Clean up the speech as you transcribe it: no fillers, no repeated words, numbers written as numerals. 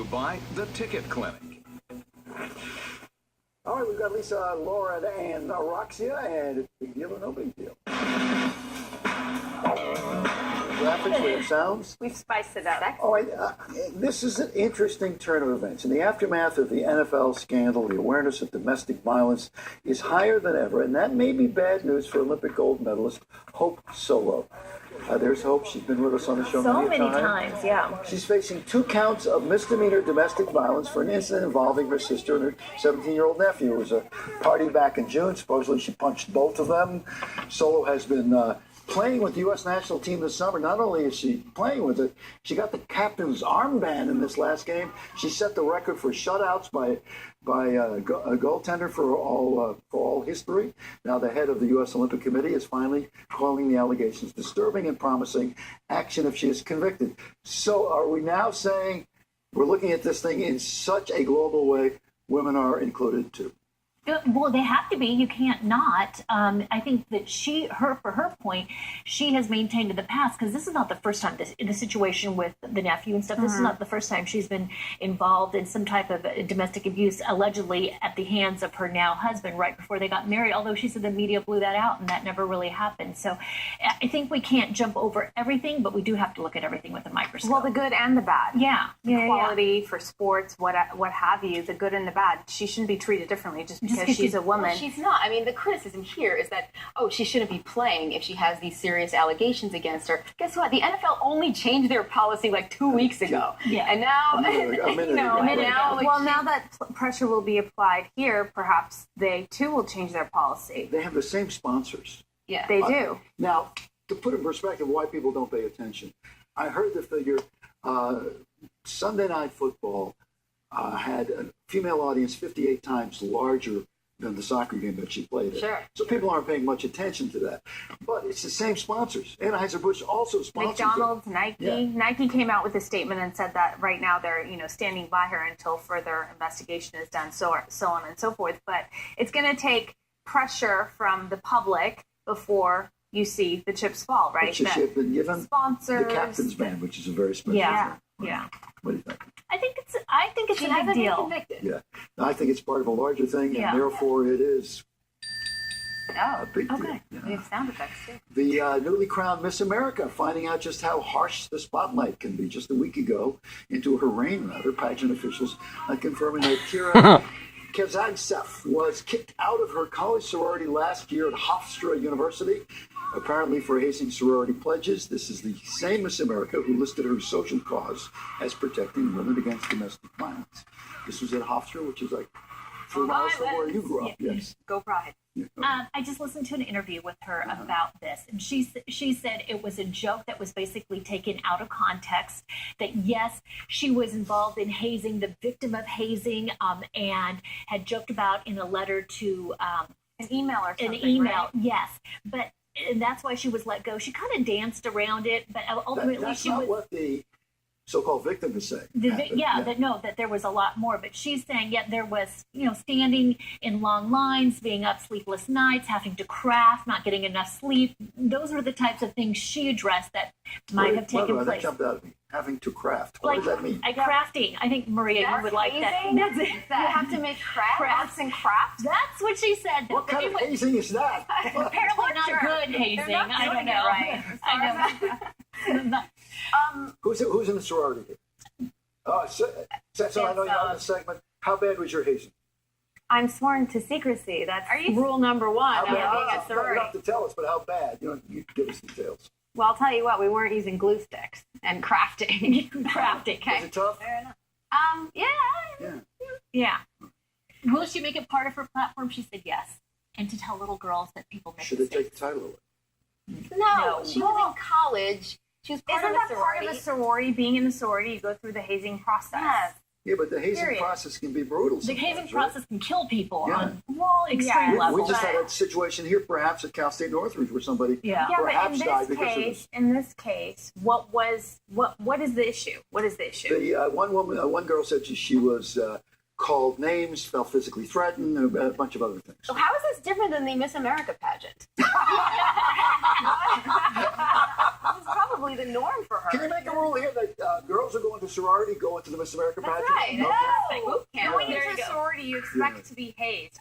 By the Ticket Clinic. All right, we've got Lisa, Laura, and Roxia, and it's big deal or no big deal. Graphics, we have sounds. We've spiced it up. All right, this is an interesting turn of events. In the aftermath of the NFL scandal, the awareness of domestic violence is higher than ever, and that may be bad news for Olympic gold medalist Hope Solo. There's Hope. She's been with us on the show many times. Yeah. She's facing 2 counts of misdemeanor domestic violence for an incident involving her sister and her 17-year-old nephew. It was a party back in June. Supposedly she punched both of them. Solo has been playing with the U.S. national team this summer. Not only is she playing with it, she got the captain's armband in this last game. She set the record for shutouts by a goaltender for all history. Now the head of the U.S. Olympic Committee is finally calling the allegations disturbing and promising action if she is convicted. So are we now saying we're looking at this thing in such a global way, women are included too? Well, they have to be. You can't not. I think that for her point, she has maintained in the past, because this is not the first time in the situation with the nephew and stuff. This is not the first time she's been involved in some type of domestic abuse, allegedly at the hands of her now husband right before they got married, although she said the media blew that out and that never really happened. So I think we can't jump over everything, but we do have to look at everything with a microscope. Well, the good and the bad. Yeah. Equality for sports, what have you, the good and the bad. She shouldn't be treated differently just because she's a woman. Well, she's not. I mean, the criticism here is that, she shouldn't be playing if she has these serious allegations against her. Guess what? The NFL only changed their policy like 2 weeks ago. Yeah. And now, now that pressure will be applied here, perhaps they too will change their policy. They have the same sponsors. Yeah. They do. Now, to put in perspective why people don't pay attention, I heard the figure, Sunday Night Football had a female audience 58 times larger than the soccer game that she played in. Sure. So people aren't paying much attention to that. But it's the same sponsors. Anheuser-Busch also sponsors McDonald's, Nike. Yeah. Nike came out with a statement and said that right now they're, standing by her until further investigation is done, so on and so forth. But it's going to take pressure from the public before you see the chips fall, right? Which has been given sponsors, the captain's band, which is a very special Yeah. thing. Yeah. What do you think? I think it's she a big hasn't been deal. convicted. Yeah. I think it's part of a larger thing, Yeah. and therefore it is Oh, a big deal. okay. Yeah. We have sound effects, too. The newly crowned Miss America finding out just how harsh the spotlight can be. Just a week ago, into her reign, pageant officials confirming that Kira Kazantsev was kicked out of her college sorority last year at Hofstra University, apparently for hazing sorority pledges. This is the same Miss America who listed her social cause as protecting women against domestic violence. This was at Hofstra, which is like 3 miles from where you grew up. Yes. Go Pride. I just listened to an interview with her about this, and she said it was a joke that was basically taken out of context, that yes, she was involved in hazing, the victim of hazing, and had joked about in a letter to an email or something. an email, right? yes, but and that's why she was let go. She kind of danced around it, but ultimately That's she not was. what the so-called victim is saying. That there was a lot more, but she's saying, there was, standing in long lines, being up sleepless nights, having to craft, not getting enough sleep. Those were the types of things she addressed that might have taken place. That jumped out at me. Having to craft. What does that mean? Crafting. I think, Maria, you would like that. That's it. You have to make crafts and crafts? That's what she said. What kind of hazing is that? Apparently not good hazing. I don't know. Right. I know. Who's in the sorority here? So I know you're on the segment. How bad was your hazing? I'm sworn to secrecy. That's rule number one of being a You don't sorority. have to tell us, but how bad? You give us details. Well, I'll tell you what, we weren't using glue sticks and crafting. Crafting. Was it tough? Fair enough. Yeah. Will she make it part of her platform? She said yes. And to tell little girls that people make Should they mistakes. take the title away? No, she was in college. She was part Isn't of a that part sorority. of a sorority? Being in a sorority, you go through the hazing process. Yes. Yeah, but the hazing Period. process can be brutal. The hazing sometimes, right? process can kill people Yeah. on extreme Yeah. levels. We just had a situation here, perhaps at Cal State Northridge, where somebody Yeah. Yeah, but perhaps in died this because case, what is the issue? What is the of issue? this. One girl said she was called names, felt physically threatened, and a bunch of other things. So how is this different than the Miss America pageant? This is probably probably the norm for her. Can you make a rule here that girls who go into sorority go into the Miss America That's pageant? right. That's like boot camp. Going There into you go. sorority, you expect to be hazed.